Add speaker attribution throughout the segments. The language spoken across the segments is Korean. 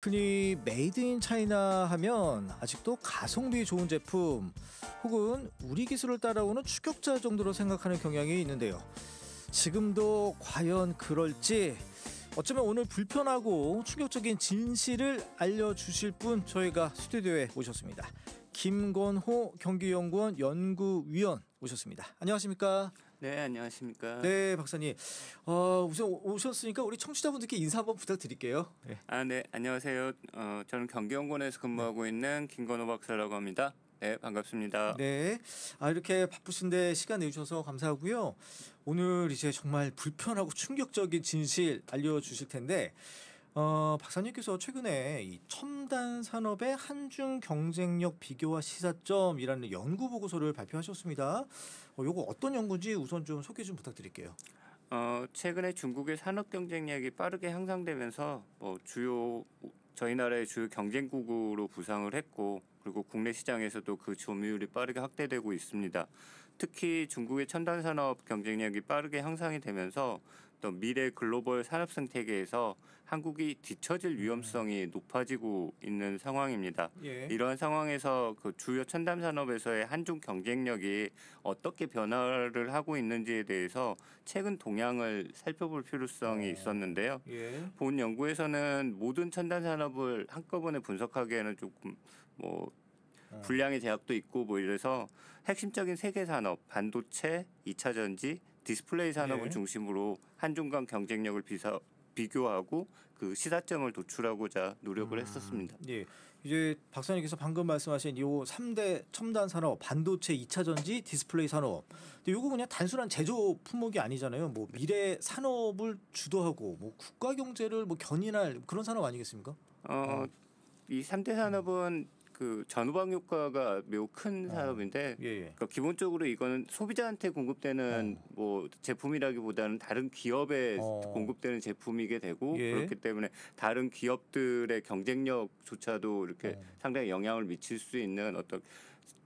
Speaker 1: 흔히 메이드 인 차이나 하면 아직도 가성비 좋은 제품 혹은 우리 기술을 따라오는 추격자 정도로 생각하는 경향이 있는데요. 지금도 과연 그럴지 어쩌면 오늘 불편하고 충격적인 진실을 알려주실 분 저희가 스튜디오에 모셨습니다. 김건호 경기연구원 연구위원 오셨습니다. 안녕하십니까?
Speaker 2: 네, 안녕하십니까?
Speaker 1: 네, 박사님. 우선 오셨으니까 우리 청취자분들께 인사 한번 부탁드릴게요. 네.
Speaker 2: 네, 안녕하세요. 저는 경기연구원에서 근무하고 있는 김건호 박사라고 합니다. 네, 반갑습니다.
Speaker 1: 네. 이렇게 바쁘신데 시간 내주셔서 감사하고요. 오늘 이제 정말 불편하고 충격적인 진실 알려주실 텐데, 박사님께서 최근에 이 첨단 산업의 한중 경쟁력 비교와 시사점이라는 연구 보고서를 발표하셨습니다. 요거 어떤 연구인지 우선 좀 소개 좀 부탁드릴게요.
Speaker 2: 최근에 중국의 산업 경쟁력이 빠르게 향상되면서 저희 나라의 주요 경쟁국으로 부상을 했고, 그리고 국내 시장에서도 그 점유율이 빠르게 확대되고 있습니다. 특히 중국의 첨단 산업 경쟁력이 빠르게 향상이 되면서 또 미래 글로벌 산업 생태계에서 한국이 뒤처질 위험성이 높아지고 있는 상황입니다.
Speaker 1: 예.
Speaker 2: 이러한 상황에서 그 주요 첨단 산업에서의 한중 경쟁력이 어떻게 변화를 하고 있는지에 대해서 최근 동향을 살펴볼 필요성이 있었는데요.
Speaker 1: 예.
Speaker 2: 본 연구에서는 모든 첨단 산업을 한꺼번에 분석하기에는 조금 분량의 제약도 있고 이래서 핵심적인 세 개 산업, 반도체, 2차 전지, 디스플레이 산업을
Speaker 1: 예.
Speaker 2: 중심으로 한중 간 경쟁력을 비교하고 그 시사점을 도출하고자 노력을 했었습니다.
Speaker 1: 예. 이제 박사님께서 방금 말씀하신 요 3대 첨단 산업, 반도체, 2차 전지, 디스플레이 산업. 근데 요거 그냥 단순한 제조 품목이 아니잖아요. 뭐 미래 산업을 주도하고 뭐 국가 경제를 뭐 견인할 그런 산업 아니겠습니까?
Speaker 2: 이 3대 산업은 그 전후방 효과가 매우 큰 산업인데
Speaker 1: 예.
Speaker 2: 그러니까 기본적으로 이거는 소비자한테 공급되는 뭐 제품이라기보다는 다른 기업에 공급되는 제품이게 되고
Speaker 1: 예.
Speaker 2: 그렇기 때문에 다른 기업들의 경쟁력조차도 이렇게 상당히 영향을 미칠 수 있는 어떤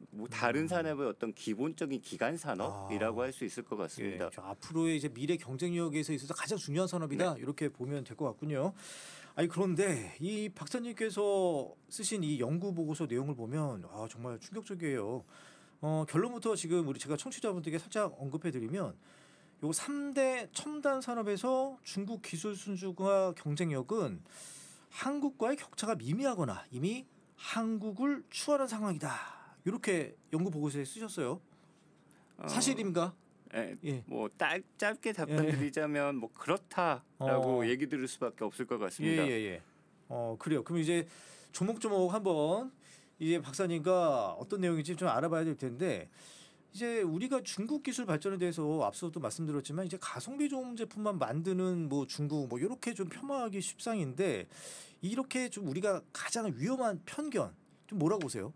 Speaker 2: 뭐 다른 산업의 어떤 기본적인 기간 산업이라고 할 수 있을 것 같습니다.
Speaker 1: 예. 앞으로의 이제 미래 경쟁력에서 있어서 가장 중요한 산업이다. 이렇게 보면 될 것 같군요. 그런데 이 박사님께서 쓰신 이 연구 보고서 내용을 보면 정말 충격적이에요. 결론부터 지금 제가 청취자분들께 살짝 언급해드리면 요 3대 첨단 산업에서 중국 기술 순수과 경쟁력은 한국과의 격차가 미미하거나 이미 한국을 추월한 상황이다. 이렇게 연구 보고서에 쓰셨어요. 사실입니까?
Speaker 2: 예. 뭐 짧게 답변드리자면 뭐 그렇다라고 얘기 드릴 수밖에 없을 것 같습니다.
Speaker 1: 예. 그래요. 그럼 이제 조목조목 한번 이제 박사님과 어떤 내용인지 좀 알아봐야 될 텐데 이제 우리가 중국 기술 발전에 대해서 앞서도 말씀드렸지만 이제 가성비 좋은 제품만 만드는 뭐 중국 뭐 이렇게 좀 폄하하기 십상인데 이렇게 좀 우리가 가장 위험한 편견 좀 뭐라고 보세요?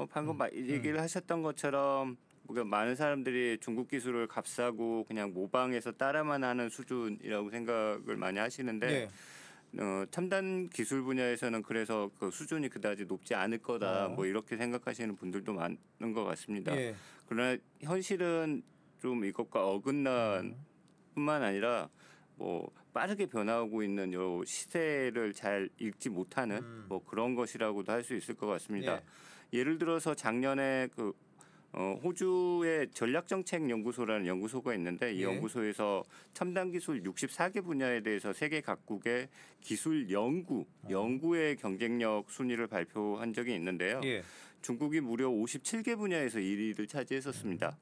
Speaker 2: 방금 얘기를 하셨던 것처럼 많은 사람들이 중국 기술을 값싸고 그냥 모방해서 따라만 하는 수준이라고 생각을 많이 하시는데 첨단 기술 분야에서는 그래서 그 수준이 그다지 높지 않을 거다 뭐 이렇게 생각하시는 분들도 많은 것 같습니다. 그러나 현실은 좀 이것과 어긋난 뿐만 아니라 뭐 빠르게 변화하고 있는 요 시세를 잘 읽지 못하는 뭐 그런 것이라고도 할 수 있을 것 같습니다. 예를 들어서 작년에 호주의 전략정책연구소라는 연구소가 있는데 이 연구소에서 첨단 기술 64개 분야에 대해서 세계 각국의 기술 연구의 경쟁력 순위를 발표한 적이 있는데요. 중국이 무려 57개 분야에서 1위를 차지했었습니다.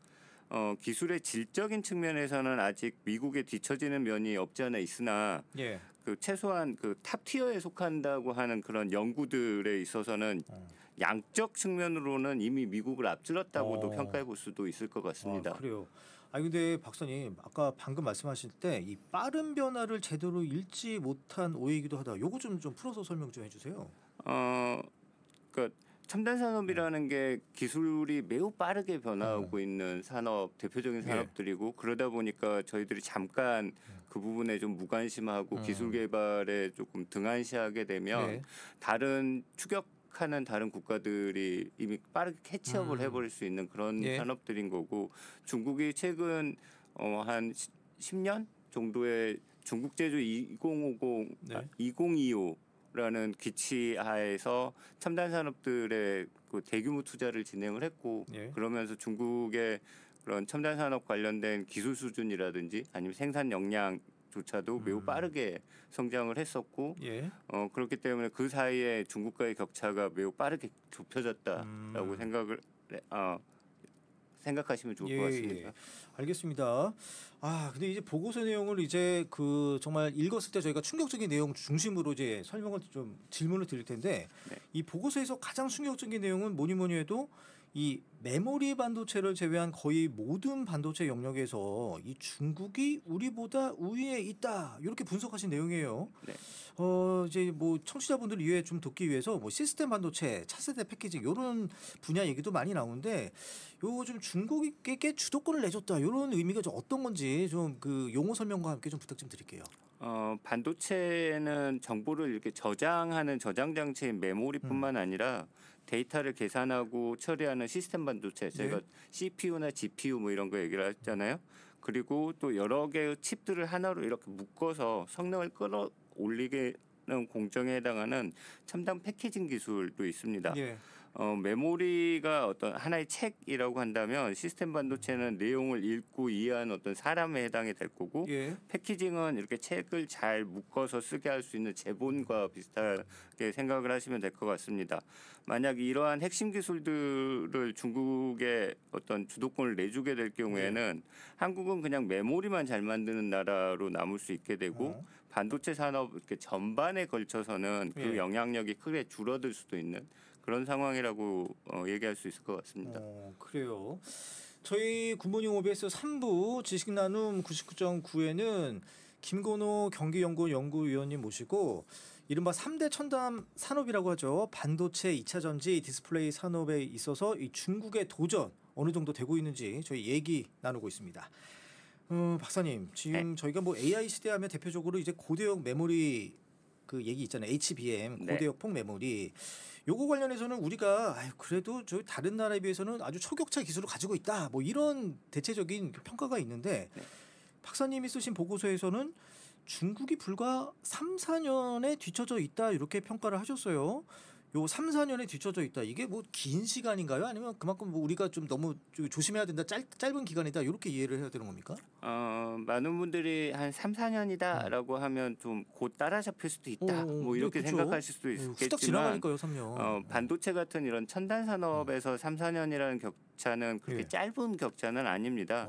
Speaker 2: 기술의 질적인 측면에서는 아직 미국에 뒤처지는 면이 없지 않아 있으나 그 최소한 그 탑티어에 속한다고 하는 그런 연구들에 있어서는 양적 측면으로는 이미 미국을 앞질렀다고도 평가해 볼 수도 있을 것 같습니다.
Speaker 1: 그래요. 근데 박사님 아까 방금 말씀하실 때 이 빠른 변화를 제대로 읽지 못한 오해이기도 하다. 요거 좀 풀어서 설명 좀 해주세요.
Speaker 2: 그러니까 첨단 산업이라는 게 기술이 매우 빠르게 변화하고 있는 산업, 대표적인 산업들이고 그러다 보니까 저희들이 잠깐 그 부분에 좀 무관심하고 기술 개발에 조금 등한시하게 되면 다른 추격하는 다른 국가들이 이미 빠르게 캐치업을 해버릴 수 있는 그런 산업들인 거고 중국이 최근 한 10년 정도의 중국 제조 2025 라는 기치하에서 첨단 산업들의 그 대규모 투자를 진행을 했고
Speaker 1: 예.
Speaker 2: 그러면서 중국의 그런 첨단 산업 관련된 기술 수준이라든지 아니면 생산 역량조차도 매우 빠르게 성장을 했었고
Speaker 1: 예.
Speaker 2: 그렇기 때문에 그 사이에 중국과의 격차가 매우 빠르게 좁혀졌다라고 생각하시면 좋을 것 같습니다.
Speaker 1: 예. 알겠습니다. 근데 이제 보고서 내용을 이제 그 정말 읽었을 때 저희가 충격적인 내용 중심으로 이제 설명을 좀 질문을 드릴 텐데
Speaker 2: 네.
Speaker 1: 이 보고서에서 가장 충격적인 내용은 뭐니 해도 이 메모리 반도체를 제외한 거의 모든 반도체 영역에서 이 중국이 우리보다 우위에 있다 이렇게 분석하신 내용이에요.
Speaker 2: 네.
Speaker 1: 이제 뭐 청취자분들 이해 좀 돕기 위해서 뭐 시스템 반도체, 차세대 패키징 이런 분야 얘기도 많이 나오는데 요 좀 중국에게 주도권을 내줬다 이런 의미가 좀 어떤 건지 좀 그 용어 설명과 함께 좀 부탁 좀 드릴게요.
Speaker 2: 반도체는 정보를 이렇게 저장하는 저장 장치인 메모리뿐만 아니라 데이터를 계산하고 처리하는 시스템 반도체, 저희가 CPU나 GPU 뭐 이런 거 얘기를 했잖아요. 그리고 또 여러 개의 칩들을 하나로 이렇게 묶어서 성능을 끌어올리는 공정에 해당하는 첨단 패키징 기술도 있습니다.
Speaker 1: 예.
Speaker 2: 메모리가 어떤 하나의 책이라고 한다면 시스템 반도체는 내용을 읽고 이해하는 어떤 사람에 해당이 될 거고
Speaker 1: 예.
Speaker 2: 패키징은 이렇게 책을 잘 묶어서 쓰게 할 수 있는 제본과 비슷하게 생각을 하시면 될 것 같습니다. 만약 이러한 핵심 기술들을 중국에 어떤 주도권을 내주게 될 경우에는 한국은 그냥 메모리만 잘 만드는 나라로 남을 수 있게 되고 반도체 산업 이렇게 전반에 걸쳐서는 그 영향력이 크게 줄어들 수도 있는 그런 상황이라고 얘기할 수 있을 것 같습니다.
Speaker 1: 그래요. 저희 굿모닝 OBS 3부 지식 나눔 99.9에는 김건호 경기연구원 연구위원님 모시고 이른바 3대 첨단 산업이라고 하죠. 반도체, 2차 전지, 디스플레이 산업에 있어서 이 중국의 도전 어느 정도 되고 있는지 저희 얘기 나누고 있습니다. 박사님, 지금 저희가 뭐 AI 시대하면 대표적으로 이제 고대역 메모리 그 얘기 있잖아요. HBM 고대역 폭 메모리. 요거 관련해서는 우리가 그래도 저 다른 나라에 비해서는 아주 초격차 기술을 가지고 있다. 뭐 이런 대체적인 평가가 있는데 박사님이 쓰신 보고서에서는 중국이 불과 3, 4년에 뒤처져 있다 이렇게 평가를 하셨어요. 요 3, 4년에 뒤처져 있다. 이게 뭐 긴 시간인가요? 아니면 그만큼 뭐 우리가 좀 너무 조심해야 된다. 짧은 기간이다. 이렇게 이해를 해야 되는 겁니까?
Speaker 2: 많은 분들이 한 3, 4년이다라고 하면 좀 곧 따라잡힐 수도 있다. 뭐 이렇게 생각하실 수도 있겠지만
Speaker 1: 후딱 지나가니까요, 3년.
Speaker 2: 반도체 같은 이런 첨단 산업에서 3, 4년이라는 격차는 그렇게 짧은 격차는 아닙니다.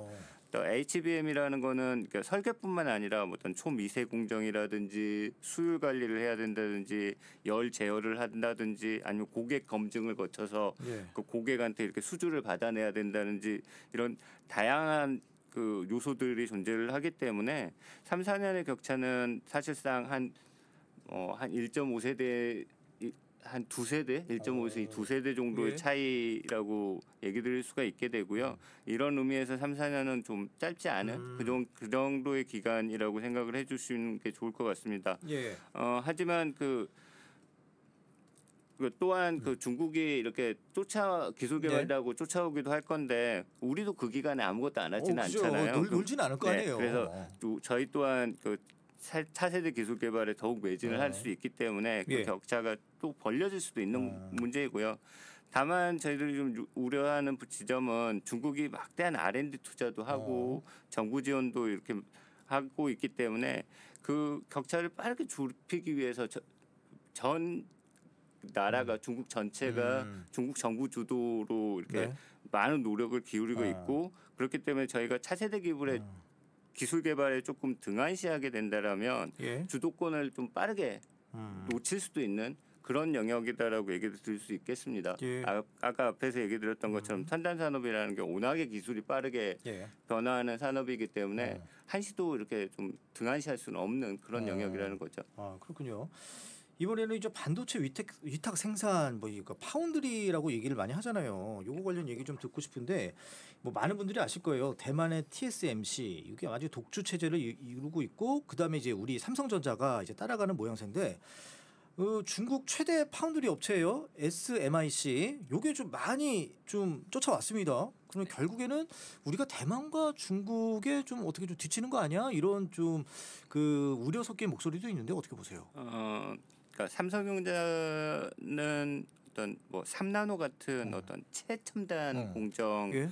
Speaker 2: 또 HBM이라는 거는 그러니까 설계뿐만 아니라 어떤 초미세 공정이라든지 수율 관리를 해야 된다든지 열 제어를 한다든지 아니면 고객 검증을 거쳐서 그 고객한테 이렇게 수주를 받아내야 된다든지 이런 다양한 그 요소들이 존재를 하기 때문에 3, 4년의 격차는 사실상 한 1.5세대 한 두세대, 1.5에서 두세대 정도의 차이라고 얘기 드릴 수가 있게 되고요. 이런 의미에서 3, 4년은 좀 짧지 않은 그 정도의 기간이라고 생각을 해 주시는 게 좋을 것 같습니다. 하지만 또한 그 중국이 이렇게 기술 개발도 하고 쫓아오기도 할 건데 우리도 그 기간에 아무것도 안 하지는 않잖아요.
Speaker 1: 놀지는 않을 거 아니에요.
Speaker 2: 그래서 저희 또한 차세대 기술 개발에 더욱 매진을 할 수 있기 때문에 그 격차가 또 벌려질 수도 있는 문제이고요. 다만 저희들이 좀 우려하는 지점은 중국이 막대한 R&D 투자도 하고 정부 지원도 이렇게 하고 있기 때문에 그 격차를 빠르게 좁히기 위해서 전 나라가 중국 전체가 중국 정부 주도로 이렇게 많은 노력을 기울이고 있고 그렇기 때문에 저희가 차세대 기술 개발에 조금 등한시하게 된다라면 주도권을 좀 빠르게 놓칠 수도 있는 그런 영역이다라고 얘기 드릴 수 있겠습니다. 아까 앞에서 얘기 드렸던 것처럼 첨단 산업이라는 게 워낙에 기술이 빠르게 변화하는 산업이기 때문에 한시도 이렇게 좀 등한시할 수는 없는 그런 영역이라는 거죠.
Speaker 1: 그렇군요. 이번에는 이제 반도체 위탁 생산 뭐 이거 파운드리라고 얘기를 많이 하잖아요. 요거 관련 얘기 좀 듣고 싶은데 뭐 많은 분들이 아실 거예요. 대만의 TSMC 이게 아주 독주 체제를 이루고 있고 그다음에 이제 우리 삼성전자가 이제 따라가는 모양새인데 중국 최대 파운드리 업체예요. SMIC. 요게 좀 많이 좀 쫓아왔습니다. 그럼 결국에는 우리가 대만과 중국에 좀 어떻게 좀 뒤치는 거 아니야? 이런 좀 그 우려 섞인 목소리도 있는데 어떻게 보세요?
Speaker 2: 그러니까 삼성전자는 어떤 뭐 3나노 같은 어떤 최첨단 공정
Speaker 1: 예.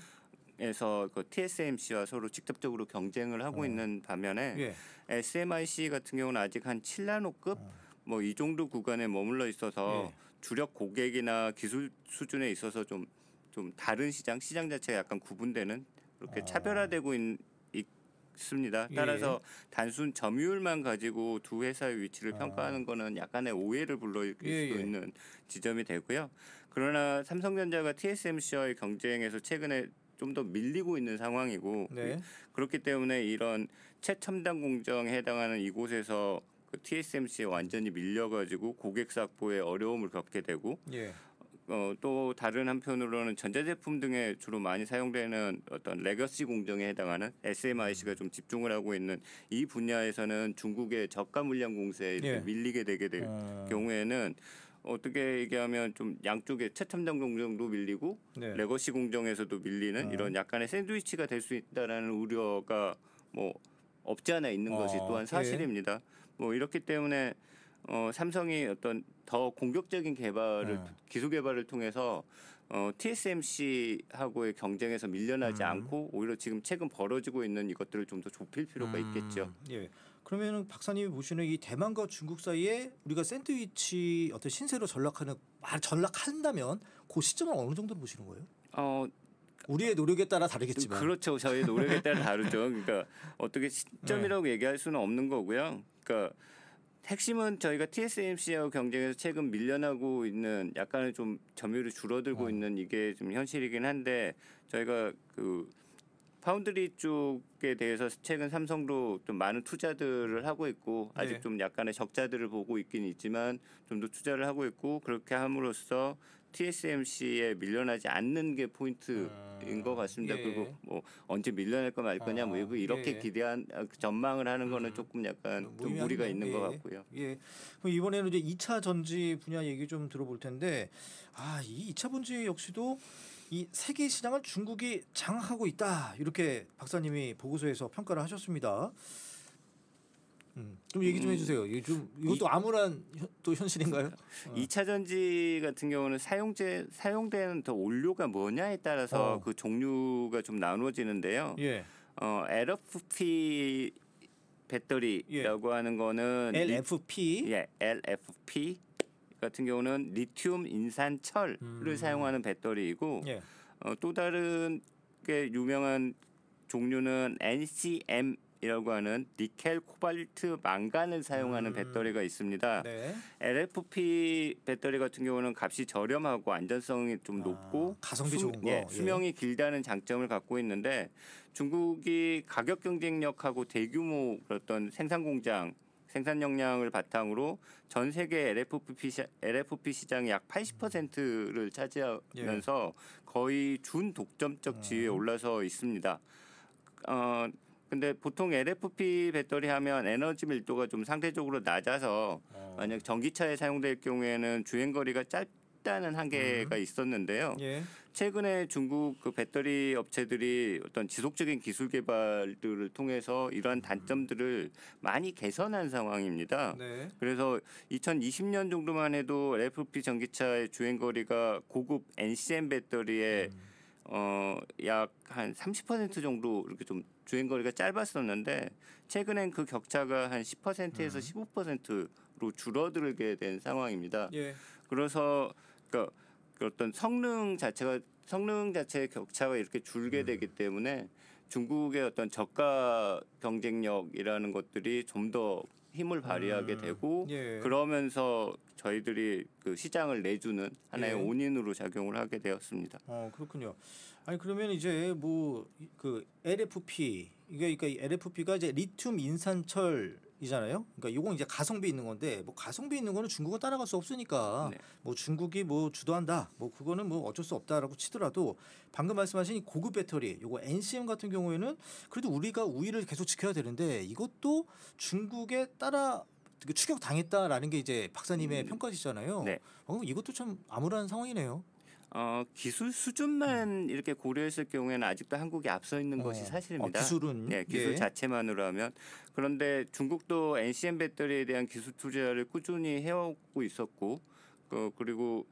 Speaker 2: 에서 그 TSMC와 서로 직접적으로 경쟁을 하고 있는 반면에
Speaker 1: 예.
Speaker 2: SMIC 같은 경우는 아직 한 7나노급 뭐 이 정도 구간에 머물러 있어서
Speaker 1: 예.
Speaker 2: 주력 고객이나 기술 수준에 있어서 좀 다른 시장 자체가 약간 구분되는 그렇게 차별화되고 있습니다.
Speaker 1: 예.
Speaker 2: 따라서 단순 점유율만 가지고 두 회사의 위치를 평가하는 거는 약간의 오해를 불러일으킬
Speaker 1: 예,
Speaker 2: 수도
Speaker 1: 예.
Speaker 2: 있는 지점이 되고요. 그러나 삼성전자가 TSMC와의 경쟁에서 최근에 좀 더 밀리고 있는 상황이고
Speaker 1: 네.
Speaker 2: 그렇기 때문에 이런 최첨단 공정에 해당하는 이곳에서 그 TSMC에 완전히 밀려가지고 고객 확보에 어려움을 겪게 되고
Speaker 1: 예.
Speaker 2: 또 다른 한편으로는 전자제품 등에 주로 많이 사용되는 어떤 레거시 공정에 해당하는 SMIC가 좀 집중을 하고 있는 이 분야에서는 중국의 저가 물량 공세에 이렇게
Speaker 1: 예.
Speaker 2: 밀리게 되게 될 경우에는 어떻게 얘기하면 좀 양쪽에 최첨단 공정도 밀리고
Speaker 1: 네.
Speaker 2: 레거시 공정에서도 밀리는 이런 약간의 샌드위치가 될 수 있다라는 우려가 뭐 없지 않아 있는 것이 또한
Speaker 1: 예.
Speaker 2: 사실입니다. 뭐 이렇기 때문에 삼성이 어떤 더 공격적인 개발을 기술 개발을 통해서 TSMC하고의 경쟁에서 밀려나지 않고 오히려 지금 최근 벌어지고 있는 이것들을 좀 더 좁힐 필요가 있겠죠.
Speaker 1: 예. 그러면은 박사님이 보시는 이 대만과 중국 사이에 우리가 샌드위치 어떤 신세로 전락한다면 그 시점은 어느 정도로 보시는 거예요? 우리의 노력에 따라 다르겠지만.
Speaker 2: 그렇죠. 저희 노력에 따라 다르죠. 그러니까 어떻게 시점이라고 얘기할 수는 없는 거고요. 그러니까 핵심은 저희가 TSMC하고 경쟁에서 최근 밀려나고 있는 약간은 좀 점유율이 줄어들고 있는 이게 좀 현실이긴 한데 저희가 그 파운드리 쪽에 대해서 최근 삼성도 좀 많은 투자들을 하고 있고 아직
Speaker 1: 네.
Speaker 2: 좀 약간의 적자들을 보고 있긴 있지만 좀 더 투자를 하고 있고 그렇게 함으로써 TSMC에 밀려나지 않는 게 포인트인 것 같습니다.
Speaker 1: 예.
Speaker 2: 그리고 뭐 언제 밀려날 거 말 거냐 뭐 이렇게
Speaker 1: 예.
Speaker 2: 기대한 전망을 하는 거는 조금 약간 좀 무리가
Speaker 1: 무의미하네요.
Speaker 2: 있는 것
Speaker 1: 예.
Speaker 2: 같고요.
Speaker 1: 예. 그럼 이번에는 이제 2차 전지 분야 얘기 좀 들어볼 텐데 이 2차 전지 역시도 이 세계 시장을 중국이 장악하고 있다. 이렇게 박사님이 보고서에서 평가를 하셨습니다. 좀 얘기 좀 해주세요. 이것도 암울한 또 현실인가요?
Speaker 2: 2차 전지 같은 경우는 사용되는 더 원료가 뭐냐에 따라서 그 종류가 좀 나누어지는데요.
Speaker 1: 예.
Speaker 2: LFP 배터리라고 하는 거는
Speaker 1: LFP.
Speaker 2: LFP 같은 경우는 리튬 인산철을 사용하는 배터리이고
Speaker 1: 예.
Speaker 2: 또 다른 게 유명한 종류는 NCM이라고 하는 니켈, 코발트, 망간을 사용하는 배터리가 있습니다.
Speaker 1: 네.
Speaker 2: LFP 배터리 같은 경우는 값이 저렴하고 안전성이 좀 높고
Speaker 1: 가성비 좋은 거.
Speaker 2: 수명이 길다는 장점을 갖고 있는데 중국이 가격 경쟁력하고 대규모 어떤 생산 공장 생산 역량을 바탕으로 전 세계 LFP 시장의 약 80%를 차지하면서 거의 준 독점적 지위에 올라서 있습니다. 근데 보통 LFP 배터리 하면 에너지 밀도가 좀 상대적으로 낮아서 만약 전기차에 사용될 경우에는 주행 거리가 짧다는 한계가 있었는데요.
Speaker 1: 예.
Speaker 2: 최근에 중국 그 배터리 업체들이 어떤 지속적인 기술 개발들을 통해서 이러한 단점들을 많이 개선한 상황입니다.
Speaker 1: 네.
Speaker 2: 그래서 2020년 정도만 해도 LFP 전기차의 주행 거리가 고급 NCM 배터리의 약 한 30% 정도 이렇게 좀 주행 거리가 짧았었는데 최근엔 그 격차가 한 10%에서 15%로 줄어들게 된 상황입니다.
Speaker 1: 예.
Speaker 2: 그래서 그러니까 어떤 성능 자체의 격차가 이렇게 줄게 되기 때문에 중국의 어떤 저가 경쟁력이라는 것들이 좀 더 힘을 발휘하게 되고
Speaker 1: 예.
Speaker 2: 그러면서 저희들이 그 시장을 내주는 하나의
Speaker 1: 예.
Speaker 2: 원인으로 작용을 하게 되었습니다.
Speaker 1: 그렇군요. 아니 그러면 이제 뭐 그 LFP 그러니까 이 LFP가 이제 리튬 인산철이잖아요. 그러니까 이건 이제 가성비 있는 건데 뭐 가성비 있는 거는 중국은 따라갈 수 없으니까
Speaker 2: 네.
Speaker 1: 뭐 중국이 뭐 주도한다. 뭐 그거는 뭐 어쩔 수 없다라고 치더라도 방금 말씀하신 이 고급 배터리 요거 NCM 같은 경우에는 그래도 우리가 우위를 계속 지켜야 되는데 이것도 중국에 따라 추격 당했다라는 게 이제 박사님의 평가시잖아요.
Speaker 2: 네.
Speaker 1: 이것도 참 암울한 상황이네요.
Speaker 2: 기술 수준만 이렇게 고려했을 경우에는 아직도 한국이 앞서 있는 것이 사실입니다.
Speaker 1: 기술은
Speaker 2: 네, 기술
Speaker 1: 예. 자체만으로
Speaker 2: 하면. 그런데 중국도 NCM 배터리에 대한 기술 투자를 꾸준히 해오고 있었고, 그리고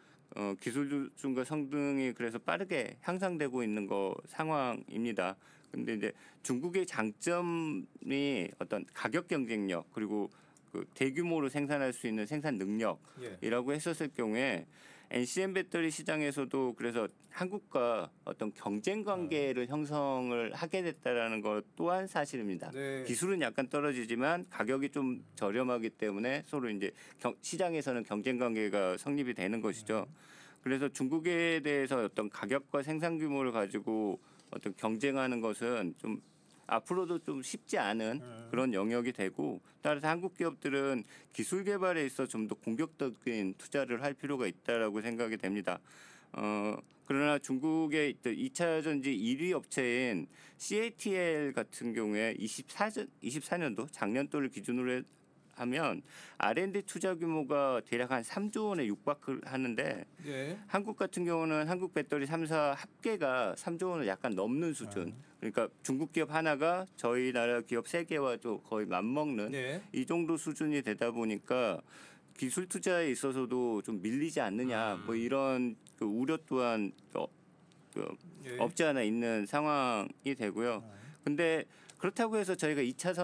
Speaker 2: 기술 수준과 성능이 그래서 빠르게 향상되고 있는 상황입니다. 근데 이제 중국의 장점이 어떤 가격 경쟁력 그리고 그 대규모로 생산할 수 있는 생산 능력이라고 했었을 경우에 NCM 배터리 시장에서도 그래서 한국과 어떤 경쟁 관계를 형성을 하게 됐다라는 것 또한 사실입니다.
Speaker 1: 네.
Speaker 2: 기술은 약간 떨어지지만 가격이 좀 저렴하기 때문에 서로 이제 시장에서는 경쟁 관계가 성립이 되는 것이죠. 그래서 중국에 대해서 어떤 가격과 생산 규모를 가지고 어떤 경쟁하는 것은 좀 앞으로도 좀 쉽지 않은 그런 영역이 되고, 따라서 한국 기업들은 기술 개발에 있어 좀 더 공격적인 투자를 할 필요가 있다라고 생각이 됩니다. 그러나 중국의 2차 전지 1위 업체인 CATL 같은 경우에 24년도 작년도를 기준으로 하면 R&D 투자 규모가 대략 한 3조 원에 육박을 하는데
Speaker 1: 예.
Speaker 2: 한국 같은 경우는 한국 배터리 3사 합계가 3조 원을 약간 넘는 수준. 그러니까 중국 기업 하나가 저희 나라 기업 3개와 또 거의 맞먹는
Speaker 1: 네.
Speaker 2: 이 정도 수준이 되다 보니까 기술 투자에 있어서도 좀 밀리지 않느냐 뭐 이런 그 우려 또한
Speaker 1: 예.
Speaker 2: 없지 않아 있는 상황이 되고요. 근데 그렇다고 해서 저희가 2차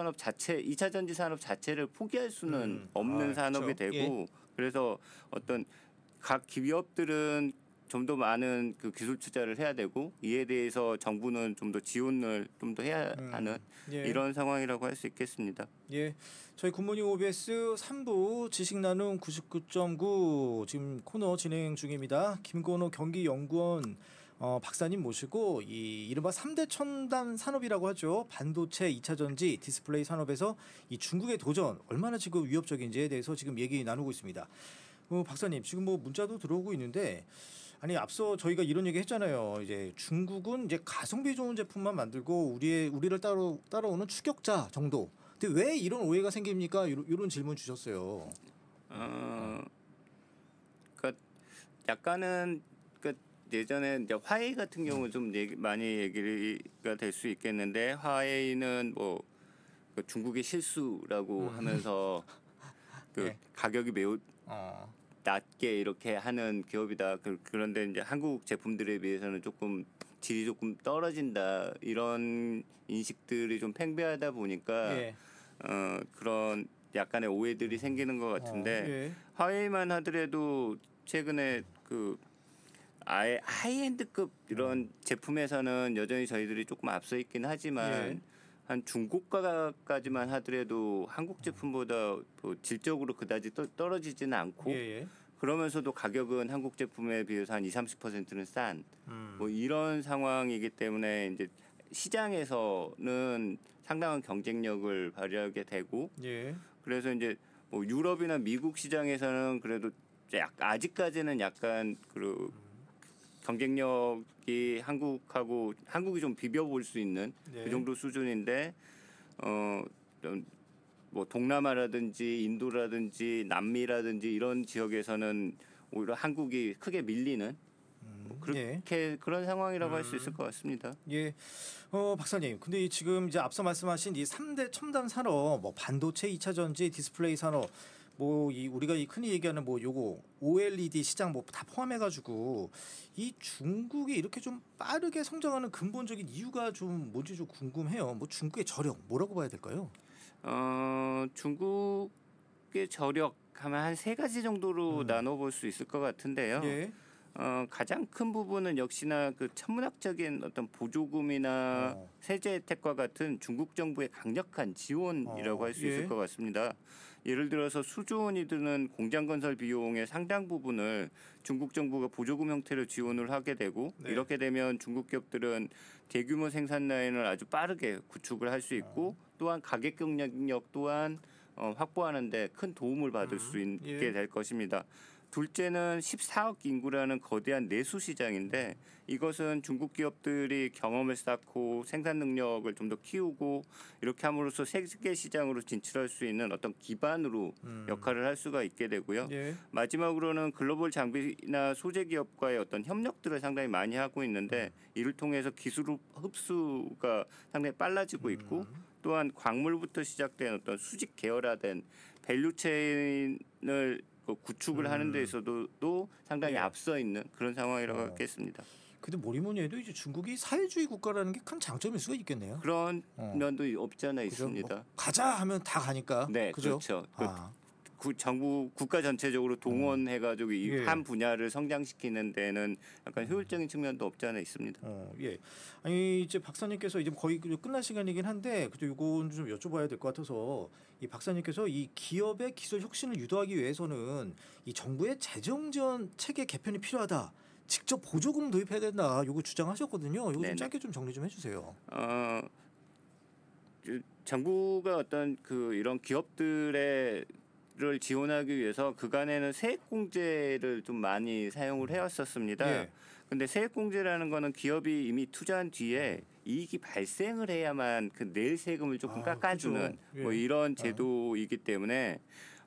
Speaker 2: 전지 산업 자체를 포기할 수는 없는 산업이
Speaker 1: 그렇죠.
Speaker 2: 되고, 그래서 어떤 각 기업들은 좀 더 많은 그 기술 투자를 해야 되고, 이에 대해서 정부는 좀 더 지원을 좀 더 해야 하는
Speaker 1: 예.
Speaker 2: 이런 상황이라고 할 수 있겠습니다.
Speaker 1: 예. 저희 굿모닝 OBS 3부 지식 나눔 99.9 지금 코너 진행 중입니다. 김건호 경기연구원 박사님 모시고 이 이른바 3대 첨단 산업이라고 하죠. 반도체, 2차 전지, 디스플레이 산업에서 이 중국의 도전 얼마나 지금 위협적인지에 대해서 지금 얘기 나누고 있습니다. 박사님 지금 뭐 문자도 들어오고 있는데, 아니 앞서 저희가 이런 얘기 했잖아요. 이제 중국은 이제 가성비 좋은 제품만 만들고 우리를 따라오는 추격자 정도. 근데 왜 이런 오해가 생깁니까? 이런 질문 주셨어요.
Speaker 2: 그러니까 약간은 예전에 이제 화웨이 같은 경우 좀 많이 얘기가 될 수 있겠는데, 화웨이는 뭐 그 중국의 실수라고 하면서
Speaker 1: 네.
Speaker 2: 가격이 매우 낮게 이렇게 하는 기업이다. 그런데 이제 한국 제품들에 비해서는 조금 질이 조금 떨어진다, 이런 인식들이 좀 팽배하다 보니까
Speaker 1: 예.
Speaker 2: 그런 약간의 오해들이 생기는 것 같은데,
Speaker 1: 예.
Speaker 2: 화웨이만 하더라도 최근에 아예 하이엔드급 이런 제품에서는 여전히 저희들이 조금 앞서 있긴 하지만
Speaker 1: 예.
Speaker 2: 한 중고가까지만 하더라도 한국 제품보다 뭐 질적으로 그다지 떨어지지는 않고,
Speaker 1: 예.
Speaker 2: 그러면서도 가격은 한국 제품에 비해서 한 20-30%는 싼 뭐 이런 상황이기 때문에 이제 시장에서는 상당한 경쟁력을 발휘하게 되고,
Speaker 1: 예.
Speaker 2: 그래서 이제 뭐 유럽이나 미국 시장에서는 그래도 아직까지는 약간 경쟁력이 한국이 좀 비벼볼 수 있는
Speaker 1: 네.
Speaker 2: 그 정도 수준인데, 뭐 동남아라든지 인도라든지 남미라든지 이런 지역에서는 오히려 한국이 크게 밀리는 그렇게 그런 상황이라고 할 수 있을 것 같습니다.
Speaker 1: 예. 박사님. 근데 지금 이제 앞서 말씀하신 이 3대 첨단 산업, 뭐 반도체, 2차 전지, 디스플레이 산업, 뭐 우리가 흔히 얘기하는 뭐 요거 OLED 시장 뭐 다 포함해 가지고 이 중국이 이렇게 좀 빠르게 성장하는 근본적인 이유가 좀 뭔지 좀 궁금해요. 뭐 중국의 저력 뭐라고 봐야 될까요?
Speaker 2: 중국의 저력하면 한 3가지 정도로 나눠볼 수 있을 것 같은데요.
Speaker 1: 예.
Speaker 2: 가장 큰 부분은 역시나 그 천문학적인 어떤 보조금이나 세제 혜택과 같은 중국 정부의 강력한 지원이라고 할 수
Speaker 1: 예.
Speaker 2: 있을 것 같습니다. 예를 들어서 수조 원이 드는 공장 건설 비용의 상당 부분을 중국 정부가 보조금 형태로 지원을 하게 되고,
Speaker 1: 네.
Speaker 2: 이렇게 되면 중국 기업들은 대규모 생산 라인을 아주 빠르게 구축을 할 수 있고, 또한 가격 경쟁력 또한 확보하는 데 큰 도움을 받을 수 있게
Speaker 1: 예.
Speaker 2: 될 것입니다. 둘째는 14억 인구라는 거대한 내수 시장인데 이것은 중국 기업들이 경험을 쌓고 생산 능력을 좀 더 키우고 이렇게 함으로써 세계 시장으로 진출할 수 있는 어떤 기반으로 역할을 할 수가 있게 되고요.
Speaker 1: 예.
Speaker 2: 마지막으로는 글로벌 장비나 소재 기업과의 어떤 협력들을 상당히 많이 하고 있는데 이를 통해서 기술 흡수가 상당히 빨라지고 있고 또한 광물부터 시작된 어떤 수직 계열화된 밸류체인을 구축을 하는 데 있어서도 상당히
Speaker 1: 예.
Speaker 2: 앞서 있는 그런 상황이라고 하겠습니다.
Speaker 1: 근데 뭐니 해도 이제 중국이 사회주의 국가라는 게 큰 장점일 수가 있겠네요.
Speaker 2: 그런 면도 없지 않아
Speaker 1: 그죠?
Speaker 2: 있습니다.
Speaker 1: 뭐 가자 하면 다 가니까.
Speaker 2: 네,
Speaker 1: 그죠?
Speaker 2: 그렇죠.
Speaker 1: 아.
Speaker 2: 정부 국가 전체적으로 동원해가지고 이
Speaker 1: 예.
Speaker 2: 한 분야를 성장시키는 데는 약간 효율적인 측면도 없지 않아 있습니다.
Speaker 1: 예. 아니 이제 박사님께서 이제 거의 끝날 시간이긴 한데 그래도 이건 좀 여쭤봐야 될 것 같아서 이 박사님께서 이 기업의 기술 혁신을 유도하기 위해서는 이 정부의 재정 지원 체계 개편이 필요하다. 직접 보조금 도입해야 된다. 요거 주장하셨거든요. 요거 좀
Speaker 2: 네네.
Speaker 1: 짧게 좀 정리 좀 해주세요.
Speaker 2: 정부가 어떤 이런 기업들의 를 지원하기 위해서 그간에는 세액공제를 좀 많이 사용을 해왔었습니다.
Speaker 1: 예.
Speaker 2: 근데 세액공제라는 거는 기업이 이미 투자한 뒤에 이익이 발생을 해야만 낼 세금을 조금 깎아주는
Speaker 1: 그렇죠. 예.
Speaker 2: 뭐 이런 제도이기 때문에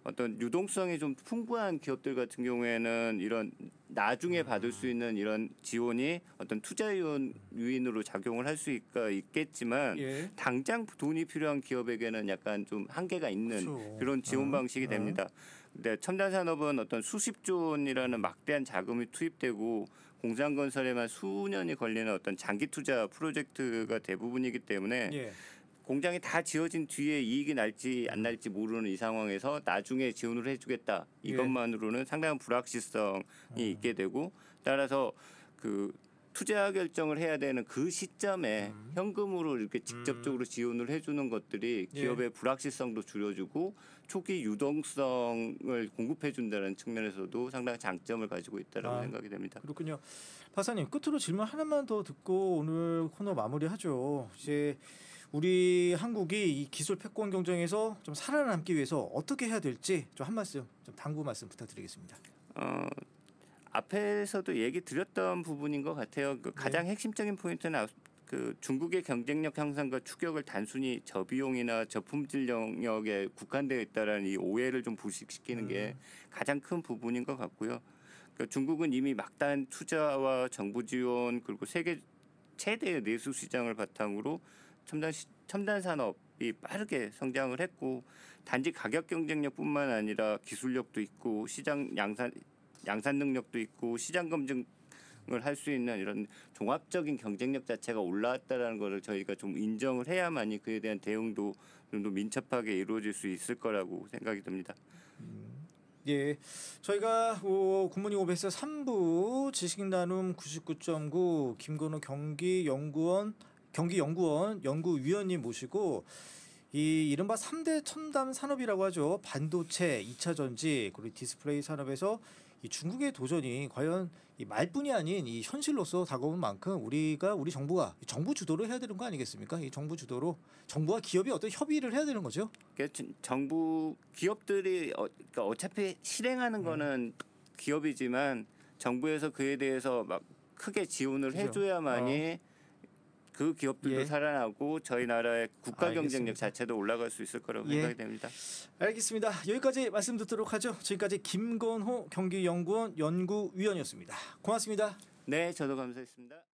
Speaker 2: 어떤 유동성이 좀 풍부한 기업들 같은 경우에는 이런 나중에 받을 수 있는 이런 지원이 어떤 투자 유인으로 작용을 할 수 있겠지만
Speaker 1: 예.
Speaker 2: 당장 돈이 필요한 기업에게는 약간 좀 한계가 있는
Speaker 1: 그렇죠.
Speaker 2: 그런 지원 방식이 됩니다. 근데 첨단 산업은 어떤 수십조 원이라는 막대한 자금이 투입되고 공장 건설에만 수년이 걸리는 어떤 장기 투자 프로젝트가 대부분이기 때문에
Speaker 1: 예.
Speaker 2: 공장이 다 지어진 뒤에 이익이 날지 안 날지 모르는 이 상황에서 나중에 지원을 해주겠다 이것만으로는 상당한 불확실성이 있게 되고 따라서 투자 결정을 해야 되는 그 시점에 현금으로 이렇게 직접적으로 지원을 해주는 것들이 기업의 불확실성도 줄여주고 초기 유동성을 공급해준다는 측면에서도 상당히 장점을 가지고 있다고 생각이 됩니다.
Speaker 1: 그렇군요. 박사님 끝으로 질문 하나만 더 듣고 오늘 코너 마무리하죠. 이제 우리 한국이 이 기술 패권 경쟁에서 좀 살아남기 위해서 어떻게 해야 될지 좀 한 말씀, 좀 당부 말씀 부탁드리겠습니다.
Speaker 2: 앞에서도 얘기 드렸던 부분인 것 같아요. 가장 핵심적인 포인트는 중국의 경쟁력 향상과 추격을 단순히 저비용이나 저품질 영역에 국한되어 있다라는 이 오해를 좀 불식시키는 게 가장 큰 부분인 것 같고요. 중국은 이미 막대한 투자와 정부 지원 그리고 세계 최대의 내수 시장을 바탕으로 첨단 산업이 빠르게 성장을 했고 단지 가격 경쟁력뿐만 아니라 기술력도 있고 시장 양산 능력도 있고 시장 검증을 할 수 있는 이런 종합적인 경쟁력 자체가 올라왔다라는 것을 저희가 좀 인정을 해야만이 그에 대한 대응도 좀 더 민첩하게 이루어질 수 있을 거라고 생각이 듭니다.
Speaker 1: 예, 저희가 굿모닝 오베스 3부 지식나눔 99.9 김건우 경기연구원 연구위원님 모시고 이 이른바 3대 첨단 산업이라고 하죠. 반도체, 2차 전지, 그리고 디스플레이 산업에서 이 중국의 도전이 과연 이 말뿐이 아닌 이 현실로서 다가온 만큼 우리 정부가 정부 주도로 해야 되는 거 아니겠습니까? 이 정부 주도로 정부와 기업이 어떤 협의를 해야 되는 거죠.
Speaker 2: 정부 기업들이 어차피 실행하는 거는 기업이지만 정부에서 그에 대해서 막 크게 지원을
Speaker 1: 그죠.
Speaker 2: 해줘야만이 그 기업들도 살아나고 저희 나라의 국가 경쟁력 자체도 올라갈 수 있을 거라고 생각이 됩니다.
Speaker 1: 알겠습니다. 여기까지 말씀 듣도록 하죠. 지금까지 김건호 경기연구원 연구위원이었습니다. 고맙습니다.
Speaker 2: 네, 저도 감사했습니다.